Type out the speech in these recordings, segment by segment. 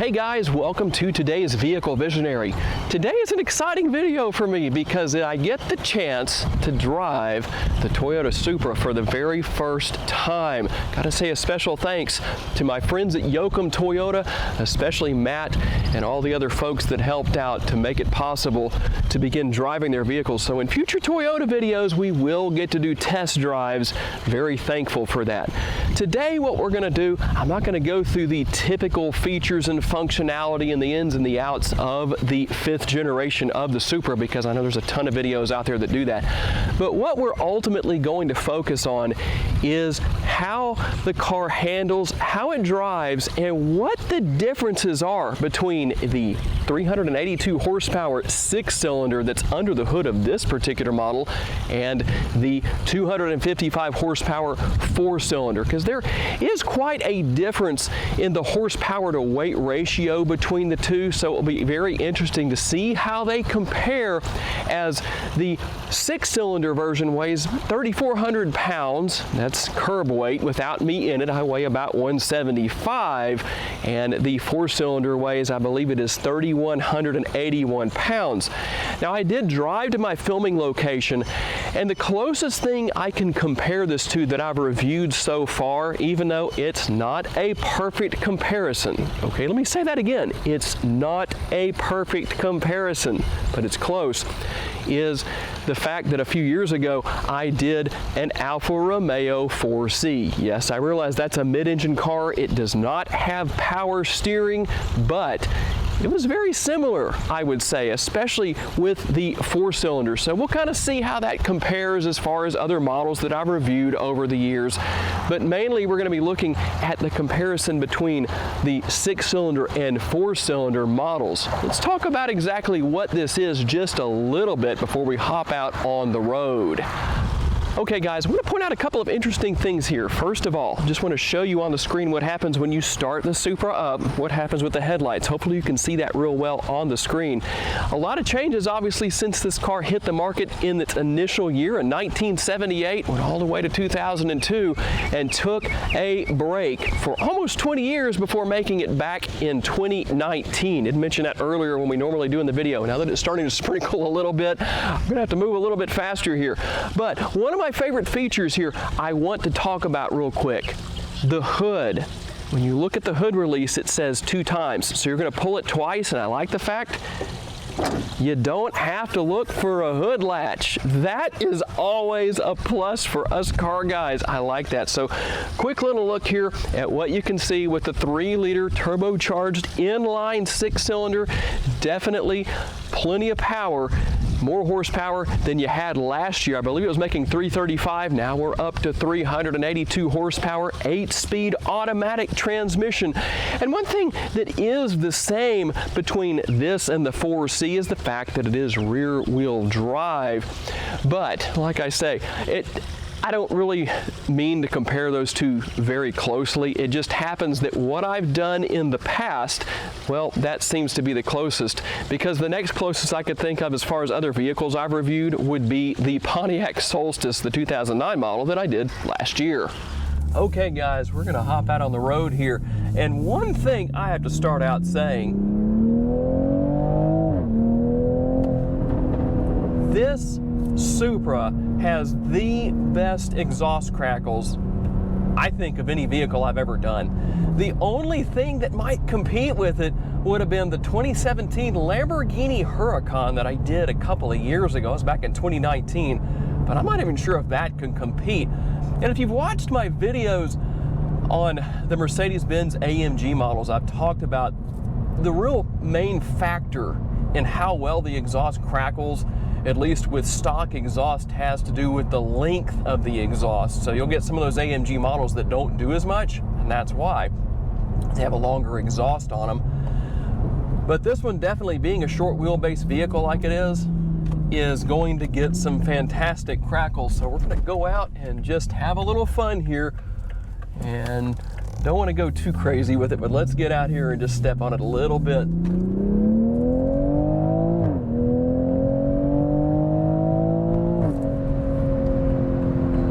Hey guys, welcome to today's Vehicle Visionary. Today is an exciting video for me because I get the chance to drive the Toyota Supra for the very first time. Gotta say a special thanks to my friends at Yokem Toyota, especially Matt and all the other folks that helped out to make it possible to begin driving their vehicles. So in future Toyota videos, we will get to do test drives. Very thankful for that. Today, what we're gonna do, I'm not gonna go through the typical features and functionality and the ins and the outs of the 5th generation of the Supra, because I know there's a ton of videos out there that do that. But what we're ultimately going to focus on is how the car handles, how it drives, and what the differences are between the 382 horsepower 6-cylinder that's under the hood of this particular model and the 255 horsepower 4-cylinder, because there is quite a difference in the horsepower to weight ratio between the two. So it will be very interesting to see how they compare, as the 6-cylinder version weighs 3,400 pounds. That's curb weight without me in it. I weigh about 175, and the 4-cylinder weighs, I believe it is 3,181 pounds. Now, I did drive to my filming location, and the closest thing I can compare this to that I've reviewed so far, even though it's not a perfect comparison. Okay, let me say that again. It's not a perfect comparison, but it's close, is the fact that a few years ago I did an Alfa Romeo 4C. Yes, I realize that's a mid-engine car. It does not have power steering, but it was very similar, I would say, especially with the 4-cylinder. So we'll kind of see how that compares as far as other models that I've reviewed over the years. But mainly we're going to be looking at the comparison between the 6-cylinder and 4-cylinder models. Let's talk about exactly what this is just a little bit before we hop out on the road. Okay guys, I'm going to point out a couple of interesting things here. First of all, just want to show you on the screen what happens when you start the Supra up, what happens with the headlights. Hopefully you can see that real well on the screen. A lot of changes obviously since this car hit the market in its initial year in 1978, went all the way to 2002, and took a break for almost 20 years before making it back in 2019. Didn't mention that earlier when we normally do in the video. Now that it's starting to sprinkle a little bit, I'm going to have to move a little bit faster here. But one of my favorite features here I want to talk about real quick: the hood. When you look at the hood release, it says 2 times, so you're going to pull it twice, and I like the fact you don't have to look for a hood latch. That is always a plus for us car guys. I like that. So quick little look here at what you can see with the 3-liter turbocharged inline 6-cylinder. Definitely plenty of power. More horsepower than you had last year. I believe it was making 335. Now we're up to 382 horsepower, 8-speed automatic transmission. And one thing that is the same between this and the 4C is the fact that it is rear-wheel drive. But like I say, I don't really mean to compare those two very closely. It just happens that what I've done in the past, well, that seems to be the closest, because the next closest I could think of as far as other vehicles I've reviewed would be the Pontiac Solstice, the 2009 model that I did last year. Okay guys, we're gonna hop out on the road here, and one thing I have to start out saying: this Supra has the best exhaust crackles, I think, of any vehicle I've ever done. The only thing that might compete with it would have been the 2017 Lamborghini Huracan that I did a couple of years ago. It was back in 2019, but I'm not even sure if that can compete. And if you've watched my videos on the Mercedes-Benz AMG models, I've talked about the real main factor in how well the exhaust crackles, at least with stock exhaust, has to do with the length of the exhaust. So you'll get some of those AMG models that don't do as much, and that's why they have a longer exhaust on them. But this one, definitely being a short wheelbase vehicle like it is going to get some fantastic crackles. So we're going to go out and just have a little fun here, and don't want to go too crazy with it, but let's get out here and just step on it a little bit.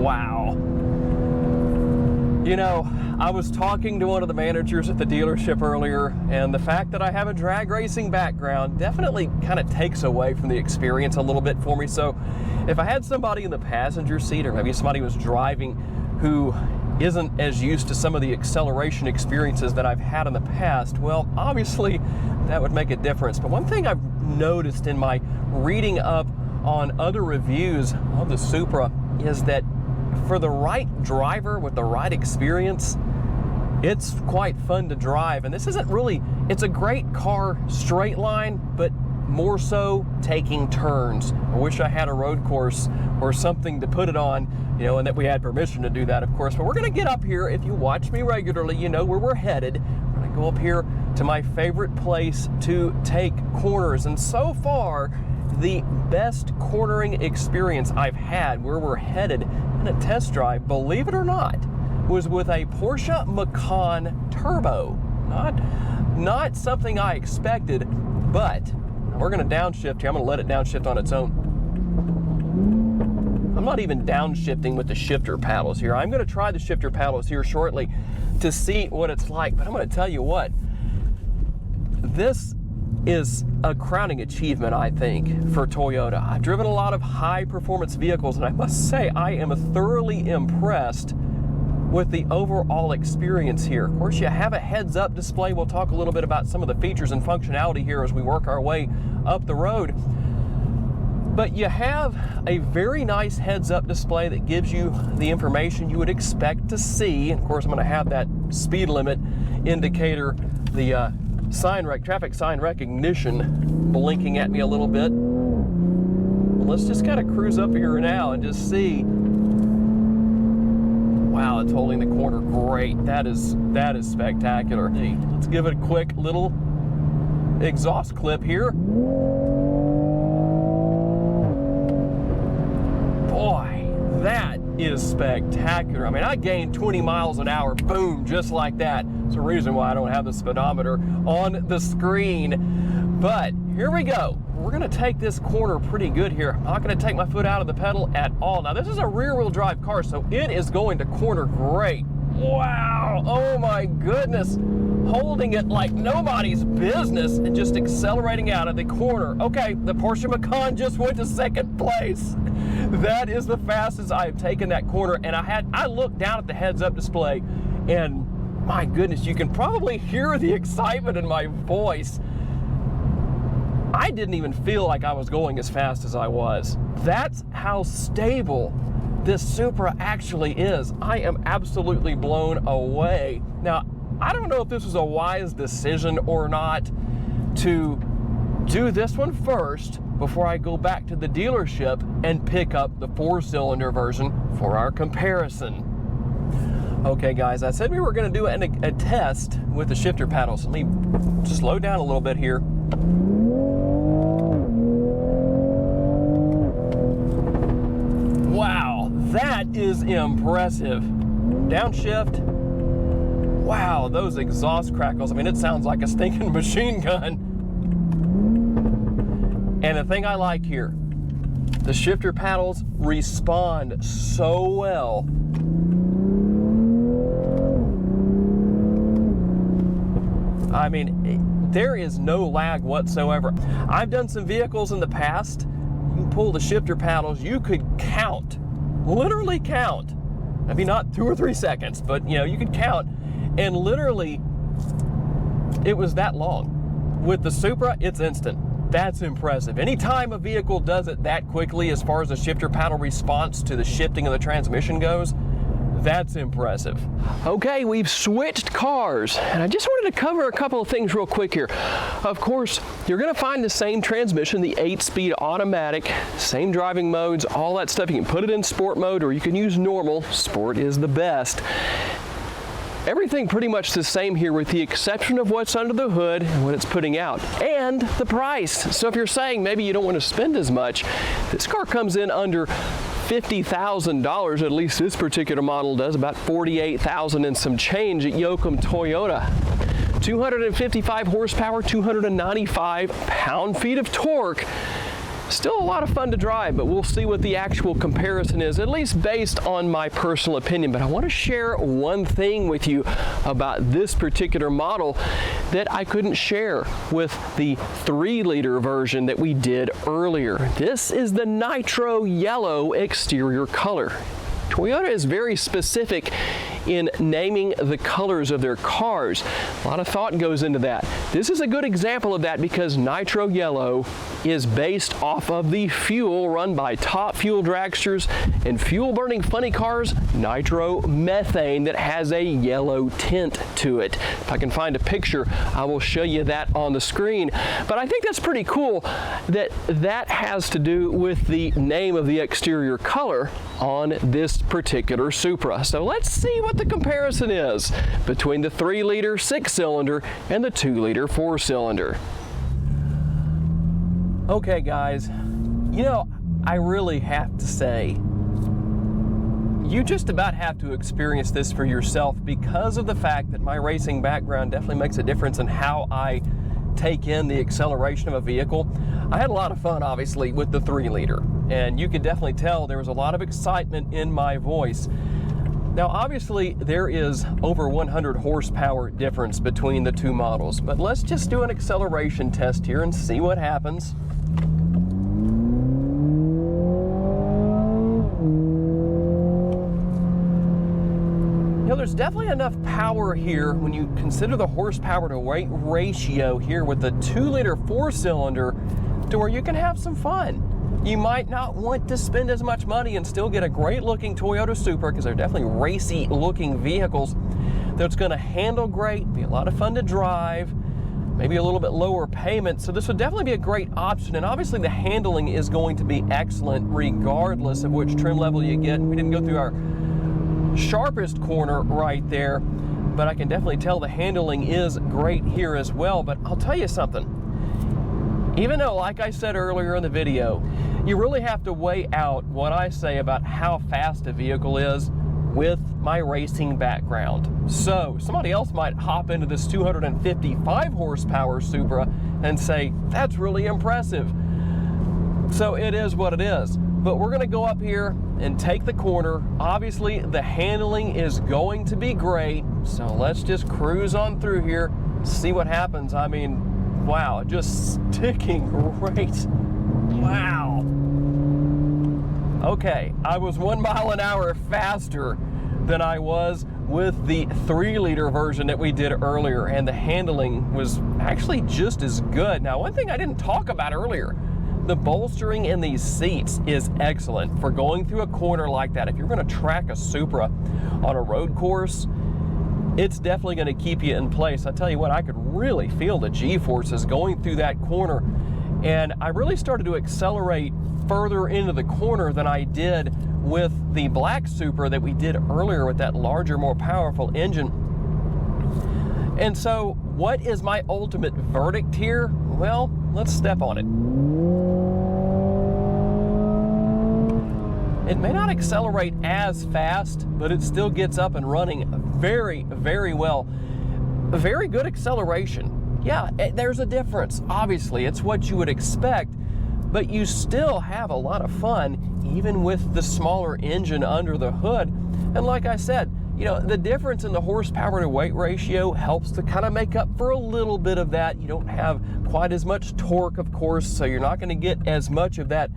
Wow. You know, I was talking to one of the managers at the dealership earlier, and the fact that I have a drag racing background definitely kind of takes away from the experience a little bit for me. So if I had somebody in the passenger seat, or maybe somebody was driving who isn't as used to some of the acceleration experiences that I've had in the past, well, obviously that would make a difference. But one thing I've noticed in my reading up on other reviews of the Supra is that for the right driver with the right experience, it's quite fun to drive. And this isn't really, it's a great car straight line, but more so taking turns. I wish I had a road course or something to put it on, you know, and that we had permission to do that, of course. But we're gonna get up here. If you watch me regularly, you know where we're headed. We're gonna go up here to my favorite place to take corners. And so far, the best cornering experience I've had where we're headed in a test drive, believe it or not, was with a Porsche Macan Turbo. Not something I expected, but we're gonna downshift here. I'm gonna let it downshift on its own. I'm not even downshifting with the shifter paddles here. I'm gonna try the shifter paddles here shortly to see what it's like, but I'm gonna tell you what, this is a crowning achievement, I think, for Toyota. I've driven a lot of high performance vehicles, and I must say I am thoroughly impressed with the overall experience here. Of course, you have a heads-up display. We'll talk a little bit about some of the features and functionality here as we work our way up the road. But you have a very nice heads-up display that gives you the information you would expect to see. And of course, I'm going to have that speed limit indicator, the traffic sign recognition blinking at me a little bit. Let's just kind of cruise up here now and just see. Wow, it's holding the corner great. That is spectacular. Let's give it a quick little exhaust clip here. Boy, that is spectacular. I mean, I gained 20 miles an hour, boom, just like that. It's the reason why I don't have the speedometer on the screen. But here we go. We're gonna take this corner pretty good here. I'm not gonna take my foot out of the pedal at all. Now, this is a rear-wheel drive car, so it is going to corner great. Wow, oh my goodness. Holding it like nobody's business and just accelerating out of the corner. Okay, the Porsche Macan just went to second place. That is the fastest I have taken that corner, and I looked down at the heads-up display, and my goodness, you can probably hear the excitement in my voice. I didn't even feel like I was going as fast as I was. That's how stable this Supra actually is. I am absolutely blown away. Now, I don't know if this was a wise decision or not to do this one first before I go back to the dealership and pick up the 4-cylinder version for our comparison. Okay guys, I said we were gonna do a test with the shifter paddles. Let me slow down a little bit here. Wow, that is impressive. Downshift. Wow, those exhaust crackles. I mean, it sounds like a stinking machine gun. And the thing I like here, the shifter paddles respond so well. I mean, there is no lag whatsoever. I've done some vehicles in the past. You pull the shifter paddles, you could count, literally count. Maybe not 2 or 3 seconds, but you know, you could count. And literally, it was that long. With the Supra, it's instant. That's impressive. Anytime a vehicle does it that quickly as far as the shifter paddle response to the shifting of the transmission goes, that's impressive. Okay, we've switched cars, and I just wanted to cover a couple of things real quick here. Of course, you're gonna find the same transmission, the 8-speed automatic, same driving modes, all that stuff. You can put it in sport mode or you can use normal. Sport is the best. Everything pretty much the same here with the exception of what's under the hood and what it's putting out, and the price. So if you're saying maybe you don't want to spend as much, this car comes in under $50,000, at least this particular model does, about $48,000 and some change at Yokem Toyota. 255 horsepower, 295 pound-feet of torque. Still a lot of fun to drive, but we'll see what the actual comparison is, at least based on my personal opinion. But I want to share one thing with you about this particular model that I couldn't share with the 3-liter version that we did earlier. This is the nitro yellow exterior color. Toyota is very specific in naming the colors of their cars. A lot of thought goes into that. This is a good example of that because nitro yellow is based off of the fuel run by top fuel dragsters and fuel burning funny cars, nitro methane, that has a yellow tint to it. If I can find a picture, I will show you that on the screen. But I think that's pretty cool that that has to do with the name of the exterior color on this particular Supra. So let's see what the comparison is between the 3-liter 6-cylinder and the 2-liter 4-cylinder. Okay guys, you know, I really have to say, you just about have to experience this for yourself because of the fact that my racing background definitely makes a difference in how I take in the acceleration of a vehicle. I had a lot of fun, obviously, with the 3-liter, and you could definitely tell there was a lot of excitement in my voice. Now, obviously, there is over 100 horsepower difference between the two models, but let's just do an acceleration test here and see what happens. You know, there's definitely enough power here when you consider the horsepower to weight ratio here with the 2-liter 4-cylinder to where you can have some fun. You might not want to spend as much money and still get a great looking Toyota Supra, because they're definitely racy looking vehicles that's going to handle great, be a lot of fun to drive, maybe a little bit lower payment. So this would definitely be a great option, and obviously the handling is going to be excellent regardless of which trim level you get. We didn't go through our sharpest corner right there, but I can definitely tell the handling is great here as well. But I'll tell you something, even though, like I said earlier in the video, you really have to weigh out what I say about how fast a vehicle is with my racing background. So somebody else might hop into this 255 horsepower Supra and say, that's really impressive. So it is what it is. But we're going to go up here and take the corner. Obviously, the handling is going to be great. So let's just cruise on through here, see what happens. I mean, wow, just sticking great. Wow. Okay, I was 1 mile an hour faster than I was with the 3-liter version that we did earlier, and the handling was actually just as good. Now, one thing I didn't talk about earlier, the bolstering in these seats is excellent for going through a corner like that. If you're going to track a Supra on a road course, it's definitely going to keep you in place. I tell you what, I could really feel the G-forces going through that corner, and I really started to accelerate further into the corner than I did with the black Supra that we did earlier with that larger, more powerful engine. And so what is my ultimate verdict here? Well, let's step on it. It may not accelerate as fast, but it still gets up and running very, very well. A very good acceleration. Yeah, there's a difference. Obviously, it's what you would expect, but you still have a lot of fun even with the smaller engine under the hood. And like I said, you know, the difference in the horsepower to weight ratio helps to kind of make up for a little bit of that. You don't have quite as much torque, of course, so you're not going to get as much of that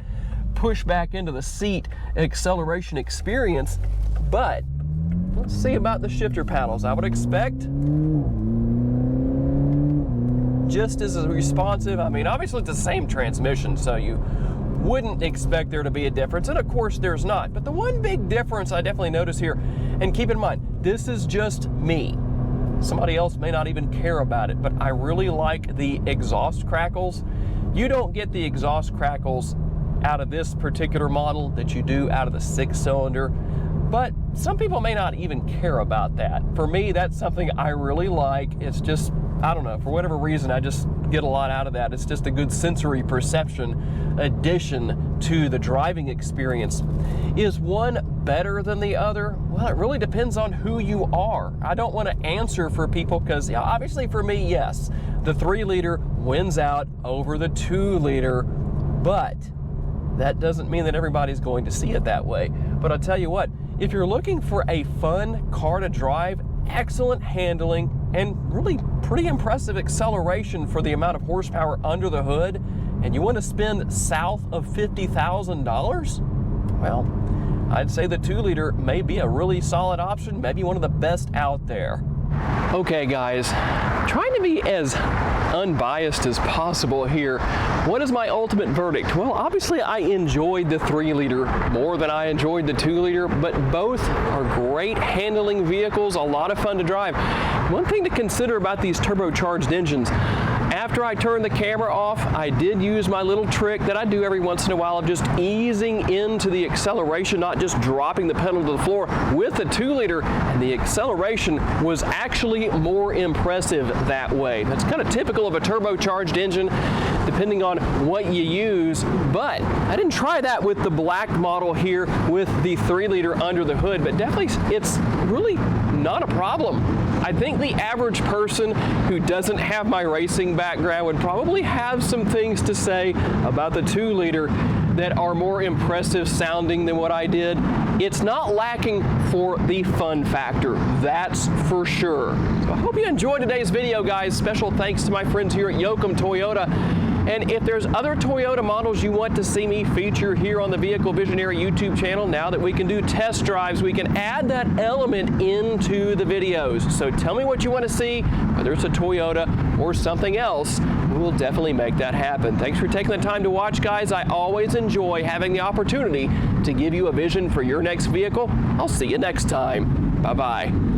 push back into the seat acceleration experience. But let's see about the shifter paddles. I would expect just as responsive. I mean, obviously it's the same transmission, so you wouldn't expect there to be a difference, and of course there's not. But the one big difference I definitely notice here, and keep in mind, this is just me. Somebody else may not even care about it, but I really like the exhaust crackles. You don't get the exhaust crackles out of this particular model that you do out of the 6-cylinder, but some people may not even care about that. For me, that's something I really like. It's just, I don't know, for whatever reason, I just get a lot out of that. It's just a good sensory perception addition to the driving experience. Is one better than the other? Well, it really depends on who you are. I don't want to answer for people because, yeah, obviously for me, yes, the 3-liter wins out over the 2-liter, but that doesn't mean that everybody's going to see it that way. But I'll tell you what, if you're looking for a fun car to drive, excellent handling, and really pretty impressive acceleration for the amount of horsepower under the hood, and you want to spend south of $50,000, well, I'd say the 2-liter may be a really solid option, maybe one of the best out there. Okay guys, trying to be as unbiased as possible here. What is my ultimate verdict? Well, obviously I enjoyed the 3-liter more than I enjoyed the 2-liter, but both are great handling vehicles, a lot of fun to drive. One thing to consider about these turbocharged engines, after I turned the camera off, I did use my little trick that I do every once in a while of just easing into the acceleration, not just dropping the pedal to the floor with the 2-liter, and the acceleration was actually more impressive that way. That's kind of typical of a turbocharged engine, depending on what you use, but I didn't try that with the black model here with the 3-liter under the hood, but definitely it's really not a problem. I think the average person who doesn't have my racing background would probably have some things to say about the 2-liter that are more impressive sounding than what I did. It's not lacking for the fun factor, that's for sure. So I hope you enjoyed today's video, guys. Special thanks to my friends here at Yokem Toyota. And if there's other Toyota models you want to see me feature here on the Vehicle Visionary YouTube channel, now that we can do test drives, we can add that element into the videos. So tell me what you want to see, whether it's a Toyota or something else. We'll definitely make that happen. Thanks for taking the time to watch, guys. I always enjoy having the opportunity to give you a vision for your next vehicle. I'll see you next time. Bye-bye.